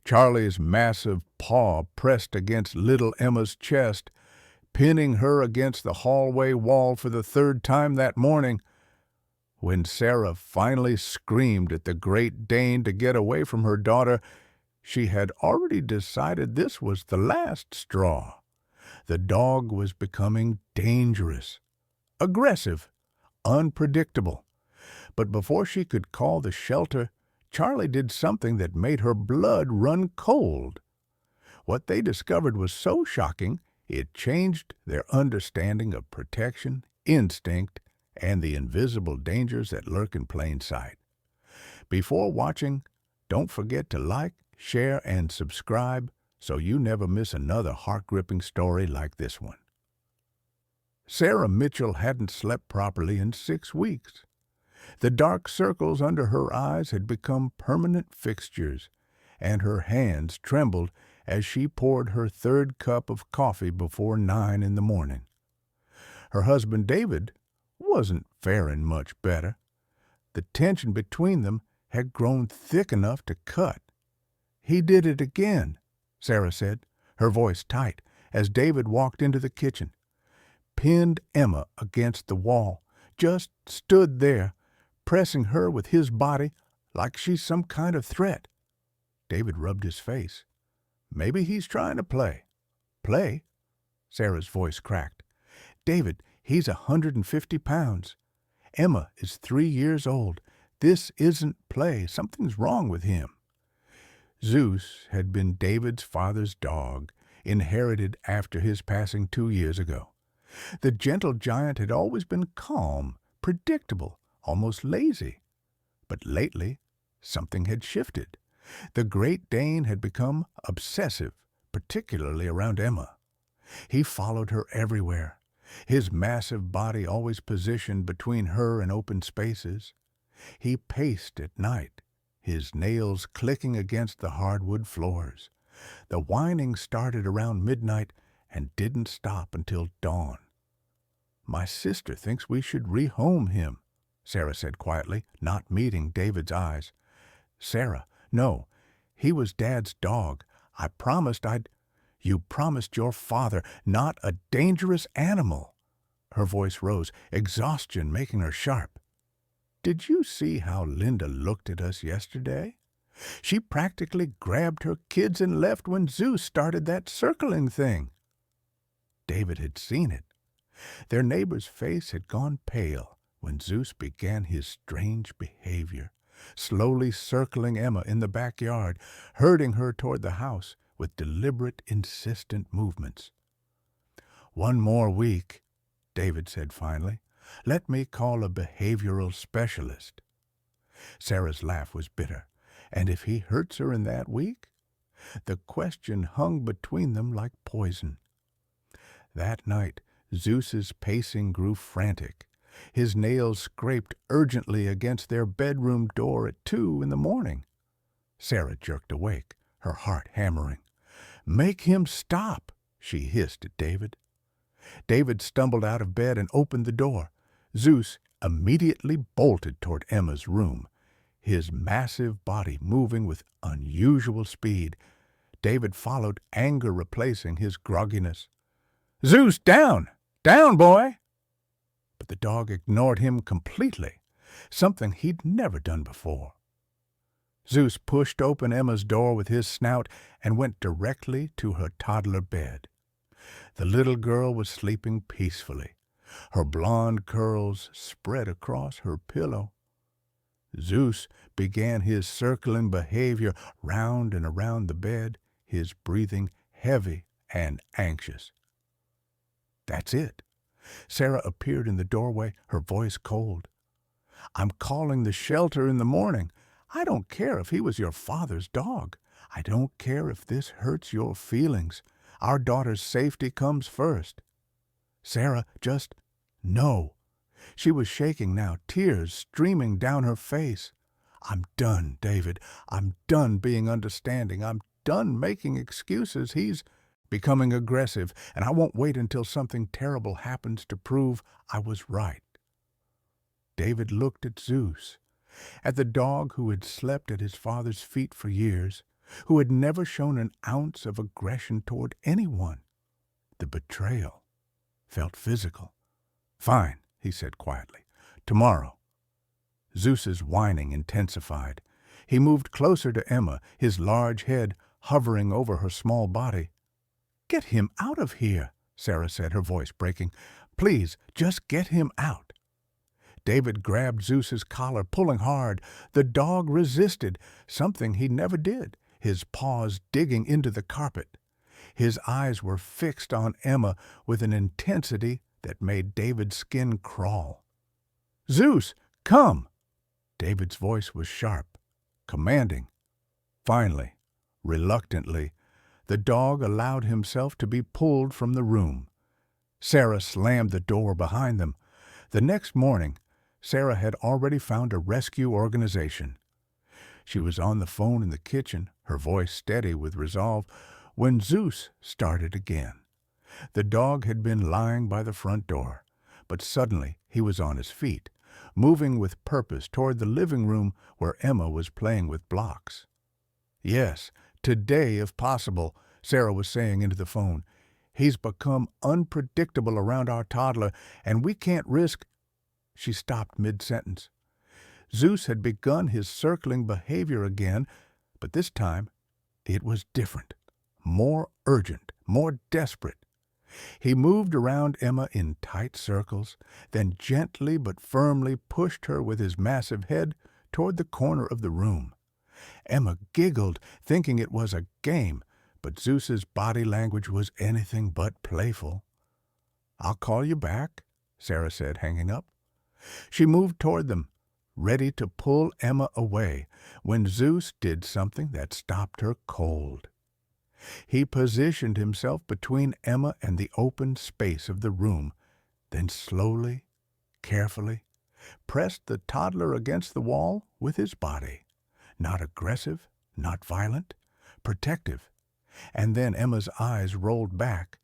Charlie's massive paw pressed against little Emma's chest, pinning her against the hallway wall for the third time that morning. When Sarah finally screamed at the Great Dane to get away from her daughter, she had already decided this was the last straw. The dog was becoming dangerous, aggressive, unpredictable. But before she could call the shelter, Charlie did something that made her blood run cold. What they discovered was so shocking, it changed their understanding of protection, instinct, and the invisible dangers that lurk in plain sight. Before watching, don't forget to like, share, and subscribe so you never miss another heart-gripping story like this one. Sarah Mitchell hadn't slept properly in 6 weeks. The dark circles under her eyes had become permanent fixtures, and her hands trembled as she poured her third cup of coffee before 9 in the morning. Her husband David wasn't faring much better. The tension between them had grown thick enough to cut. "He did it again," Sarah said, her voice tight, as David walked into the kitchen. Pinned Emma against the wall, just stood there, pressing her with his body like she's some kind of threat. David rubbed his face. "Maybe he's trying to play." "Play?" Sarah's voice cracked. "David, he's 150 pounds. Emma is 3 years old. This isn't play. Something's wrong with him." Zeus had been David's father's dog, inherited after his passing 2 years ago. The gentle giant had always been calm, predictable, almost lazy. But lately, something had shifted. The Great Dane had become obsessive, particularly around Emma. He followed her everywhere, his massive body always positioned between her and open spaces. He paced at night, his nails clicking against the hardwood floors. The whining started around midnight and didn't stop until dawn. "My sister thinks we should rehome him," Sarah said quietly, not meeting David's eyes. "Sarah, no, he was Dad's dog. I promised I'd—" "You promised your father, not a dangerous animal." Her voice rose, exhaustion making her sharp. "Did you see how Linda looked at us yesterday? She practically grabbed her kids and left when Zeus started that circling thing." David had seen it. Their neighbor's face had gone pale when Zeus began his strange behavior, slowly circling Emma in the backyard, herding her toward the house with deliberate, insistent movements. "One more week," David said finally. "Let me call a behavioral specialist." Sarah's laugh was bitter. And if he hurts her in that week? The question hung between them like poison. That night, Zeus's pacing grew frantic. His nails scraped urgently against their bedroom door at 2 in the morning. Sarah jerked awake, her heart hammering. "Make him stop," she hissed at David. David stumbled out of bed and opened the door. Zeus immediately bolted toward Emma's room, his massive body moving with unusual speed. David followed, anger replacing his grogginess. "Zeus, down! Down, boy!" But the dog ignored him completely, something he'd never done before. Zeus pushed open Emma's door with his snout and went directly to her toddler bed. The little girl was sleeping peacefully, her blonde curls spread across her pillow. Zeus began his circling behavior round and around the bed, his breathing heavy and anxious. "That's it." Sarah appeared in the doorway, her voice cold. "I'm calling the shelter in the morning. I don't care if he was your father's dog. I don't care if this hurts your feelings. Our daughter's safety comes first." "Sarah, just no." She was shaking now, tears streaming down her face. "I'm done, David. I'm done being understanding. I'm done making excuses. He's becoming aggressive, and I won't wait until something terrible happens to prove I was right." David looked at Zeus, at the dog who had slept at his father's feet for years, who had never shown an ounce of aggression toward anyone. The betrayal felt physical. "Fine," he said quietly. "Tomorrow." Zeus's whining intensified. He moved closer to Emma, his large head hovering over her small body. "Get him out of here," Sarah said, her voice breaking. "Please, just get him out." David grabbed Zeus's collar, pulling hard. The dog resisted, something he never did, his paws digging into the carpet. His eyes were fixed on Emma with an intensity that made David's skin crawl. "Zeus, come!" David's voice was sharp, commanding. Finally, reluctantly, the dog allowed himself to be pulled from the room. Sarah slammed the door behind them. The next morning, Sarah had already found a rescue organization. She was on the phone in the kitchen, her voice steady with resolve, when Zeus started again. The dog had been lying by the front door, but suddenly he was on his feet, moving with purpose toward the living room where Emma was playing with blocks. "Yes, today if possible," Sarah was saying into the phone. "He's become unpredictable around our toddler, and we can't risk—" She stopped mid-sentence. Zeus had begun his circling behavior again, but this time it was different, more urgent, more desperate. He moved around Emma in tight circles, then gently but firmly pushed her with his massive head toward the corner of the room. Emma giggled, thinking it was a game, but Zeus's body language was anything but playful. "I'll call you back," Sarah said, hanging up. She moved toward them, ready to pull Emma away, when Zeus did something that stopped her cold. He positioned himself between Emma and the open space of the room, then slowly, carefully, pressed the toddler against the wall with his body. Not aggressive, not violent, protective. And then Emma's eyes rolled back.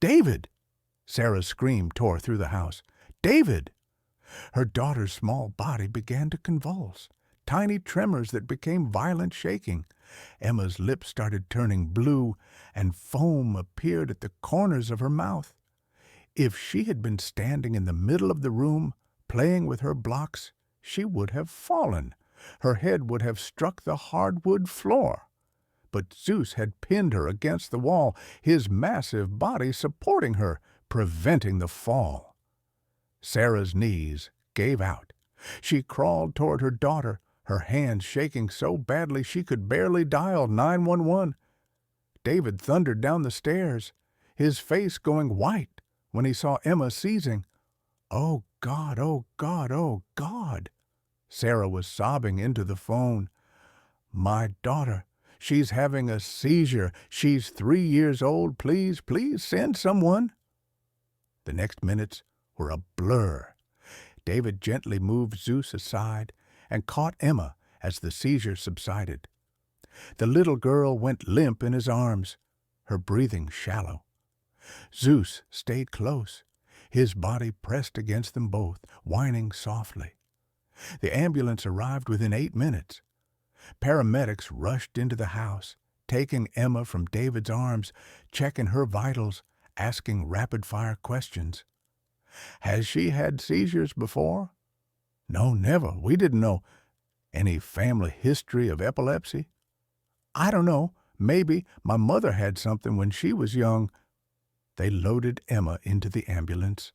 "David!" Sarah's scream tore through the house. "David!" Her daughter's small body began to convulse, tiny tremors that became violent shaking. Emma's lips started turning blue, and foam appeared at the corners of her mouth. If she had been standing in the middle of the room, playing with her blocks, she would have fallen. Her head would have struck the hardwood floor. But Zeus had pinned her against the wall, his massive body supporting her, preventing the fall. Sarah's knees gave out. She crawled toward her daughter, her hands shaking so badly she could barely dial 911. David thundered down the stairs, his face going white when he saw Emma seizing. "Oh, God, oh, God, oh, God!" Sarah was sobbing into the phone. "My daughter, she's having a seizure. She's 3 years old. Please, please send someone." The next minutes were a blur. David gently moved Zeus aside and caught Emma as the seizure subsided. The little girl went limp in his arms, her breathing shallow. Zeus stayed close, his body pressed against them both, whining softly. The ambulance arrived within 8 minutes. Paramedics rushed into the house, taking Emma from David's arms, checking her vitals, asking rapid-fire questions. "Has she had seizures before?" "No, never. We didn't know." "Any family history of epilepsy?" "I don't know. Maybe. My mother had something when she was young." They loaded Emma into the ambulance.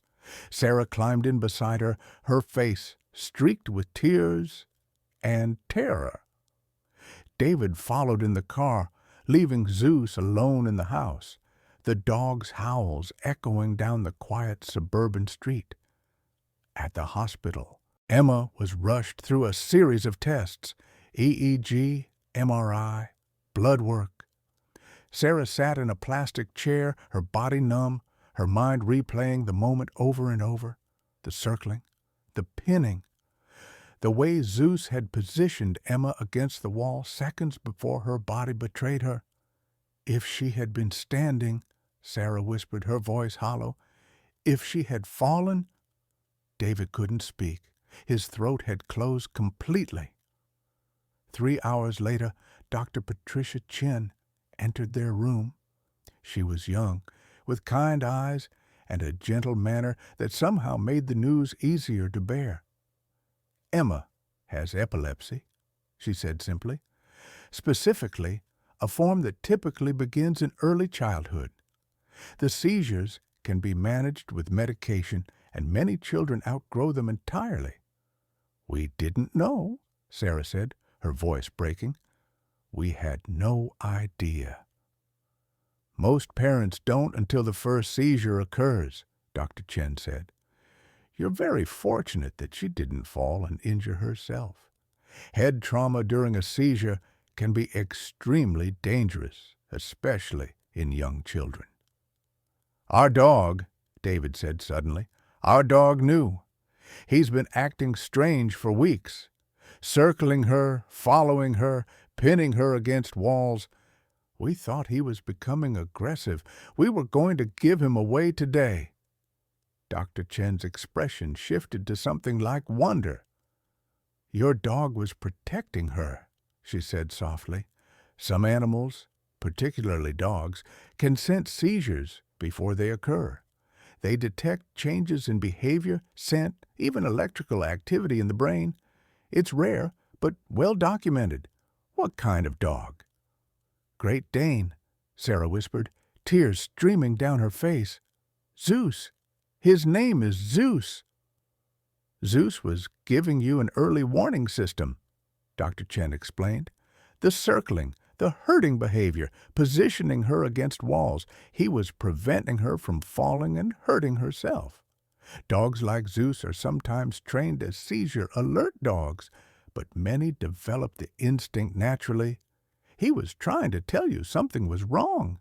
Sarah climbed in beside her, her face streaked with tears and terror. David followed in the car, leaving Zeus alone in the house, the dog's howls echoing down the quiet suburban street. At the hospital, Emma was rushed through a series of tests: EEG, MRI, blood work. Sarah sat in a plastic chair, her body numb, her mind replaying the moment over and over, the circling, the pinning. The way Zeus had positioned Emma against the wall seconds before her body betrayed her. If she had been standing, Sarah whispered, her voice hollow. If she had fallen. David couldn't speak. His throat had closed completely. 3 hours later, Dr. Patricia Chin entered their room. She was young, with kind eyes and a gentle manner that somehow made the news easier to bear. "Emma has epilepsy," she said simply. "Specifically, a form that typically begins in early childhood. The seizures can be managed with medication, and many children outgrow them entirely." "We didn't know," Sarah said, her voice breaking. "We had no idea." "Most parents don't until the first seizure occurs," Dr. Chen said. "You're very fortunate that she didn't fall and injure herself. Head trauma during a seizure can be extremely dangerous, especially in young children." "Our dog," David said suddenly, "our dog knew. He's been acting strange for weeks, circling her, following her, pinning her against walls. We thought he was becoming aggressive. We were going to give him away today." Dr. Chen's expression shifted to something like wonder. "Your dog was protecting her," she said softly. "Some animals, particularly dogs, can sense seizures before they occur. They detect changes in behavior, scent, even electrical activity in the brain. It's rare, but well documented." "What kind of dog?" "Great Dane," Sarah whispered, tears streaming down her face. "Zeus. His name is Zeus." "Zeus was giving you an early warning system," Dr. Chen explained. "The circling, the hurting behavior, positioning her against walls. He was preventing her from falling and hurting herself. Dogs like Zeus are sometimes trained as seizure-alert dogs, but many develop the instinct naturally. He was trying to tell you something was wrong."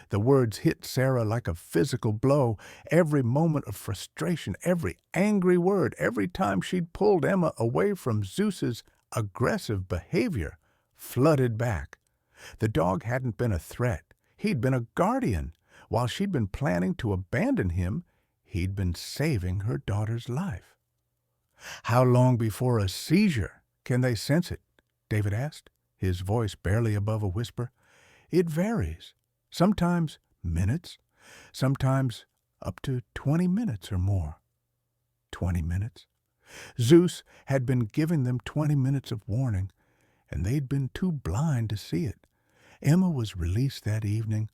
The words hit Sarah like a physical blow. Every moment of frustration, every angry word, every time she'd pulled Emma away from Zeus's aggressive behavior, flooded back. The dog hadn't been a threat. He'd been a guardian. While she'd been planning to abandon him, he'd been saving her daughter's life. "How long before a seizure can they sense it?" David asked, his voice barely above a whisper. "It varies. Sometimes minutes, sometimes up to 20 minutes or more." 20 minutes? Zeus had been giving them 20 minutes of warning, and they'd been too blind to see it. Emma was released that evening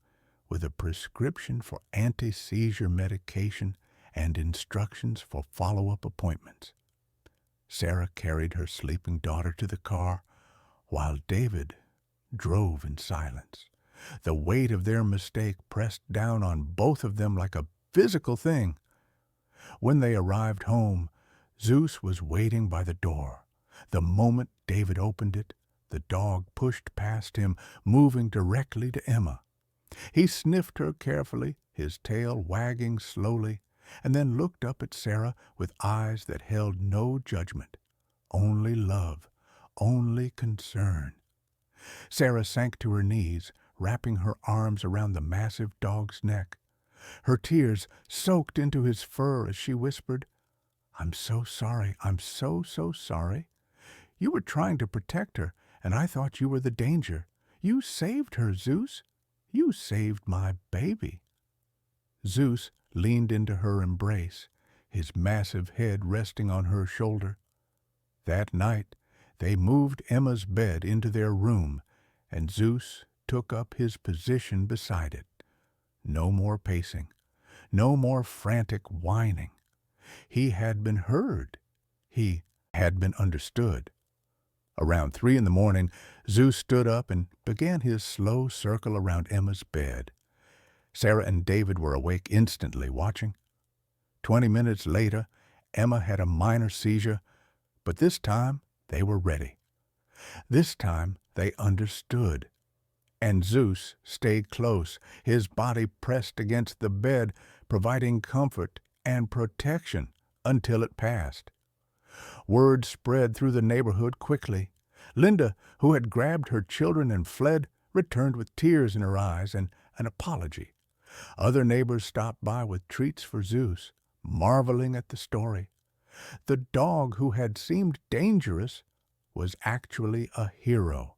with a prescription for anti-seizure medication and instructions for follow-up appointments. Sarah carried her sleeping daughter to the car, while David drove in silence. The weight of their mistake pressed down on both of them like a physical thing. When they arrived home, Zeus was waiting by the door. The moment David opened it, the dog pushed past him, moving directly to Emma. He sniffed her carefully, his tail wagging slowly, and then looked up at Sarah with eyes that held no judgment, only love, only concern. Sarah sank to her knees, wrapping her arms around the massive dog's neck. Her tears soaked into his fur as she whispered, "I'm so sorry. I'm so sorry. You were trying to protect her, and I thought you were the danger. You saved her, Zeus. You saved my baby." Zeus leaned into her embrace, his massive head resting on her shoulder. That night, they moved Emma's bed into their room, and Zeus took up his position beside it. No more pacing, no more frantic whining. He had been heard. He had been understood. Around 3 in the morning, Zeus stood up and began his slow circle around Emma's bed. Sarah and David were awake instantly, watching. 20 minutes later, Emma had a minor seizure, but this time they were ready. This time they understood. And Zeus stayed close, his body pressed against the bed, providing comfort and protection until it passed. Word spread through the neighborhood quickly. Linda, who had grabbed her children and fled, returned with tears in her eyes and an apology. Other neighbors stopped by with treats for Zeus, marveling at the story. The dog who had seemed dangerous was actually a hero,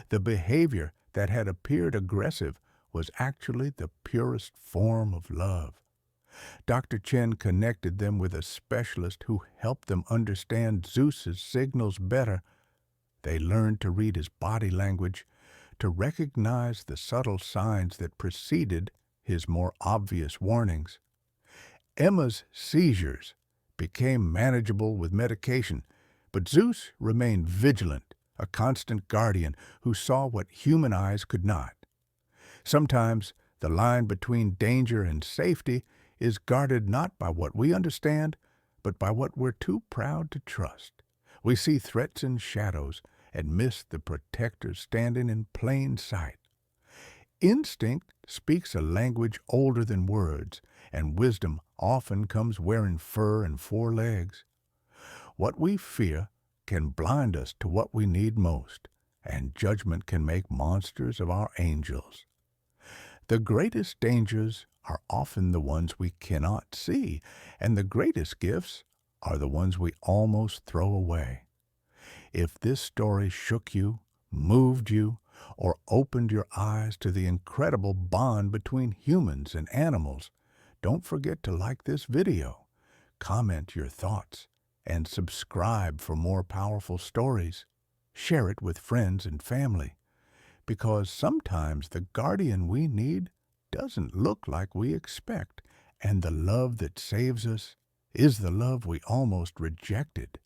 The behavior that had appeared aggressive was actually the purest form of love. Dr. Chen connected them with a specialist who helped them understand Zeus's signals better. They learned to read his body language, to recognize the subtle signs that preceded his more obvious warnings. Emma's seizures became manageable with medication, but Zeus remained vigilant, a constant guardian who saw what human eyes could not. Sometimes the line between danger and safety is guarded not by what we understand, but by what we're too proud to trust. We see threats in shadows and miss the protector standing in plain sight. Instinct speaks a language older than words, and wisdom often comes wearing fur and four legs. What we fear can blind us to what we need most, and judgment can make monsters of our angels. The greatest dangers are often the ones we cannot see, and the greatest gifts are the ones we almost throw away. If this story shook you, moved you, or opened your eyes to the incredible bond between humans and animals, don't forget to like this video, comment your thoughts, and subscribe for more powerful stories. Share it with friends and family, because sometimes the guardian we need doesn't look like we expect, and the love that saves us is the love we almost rejected.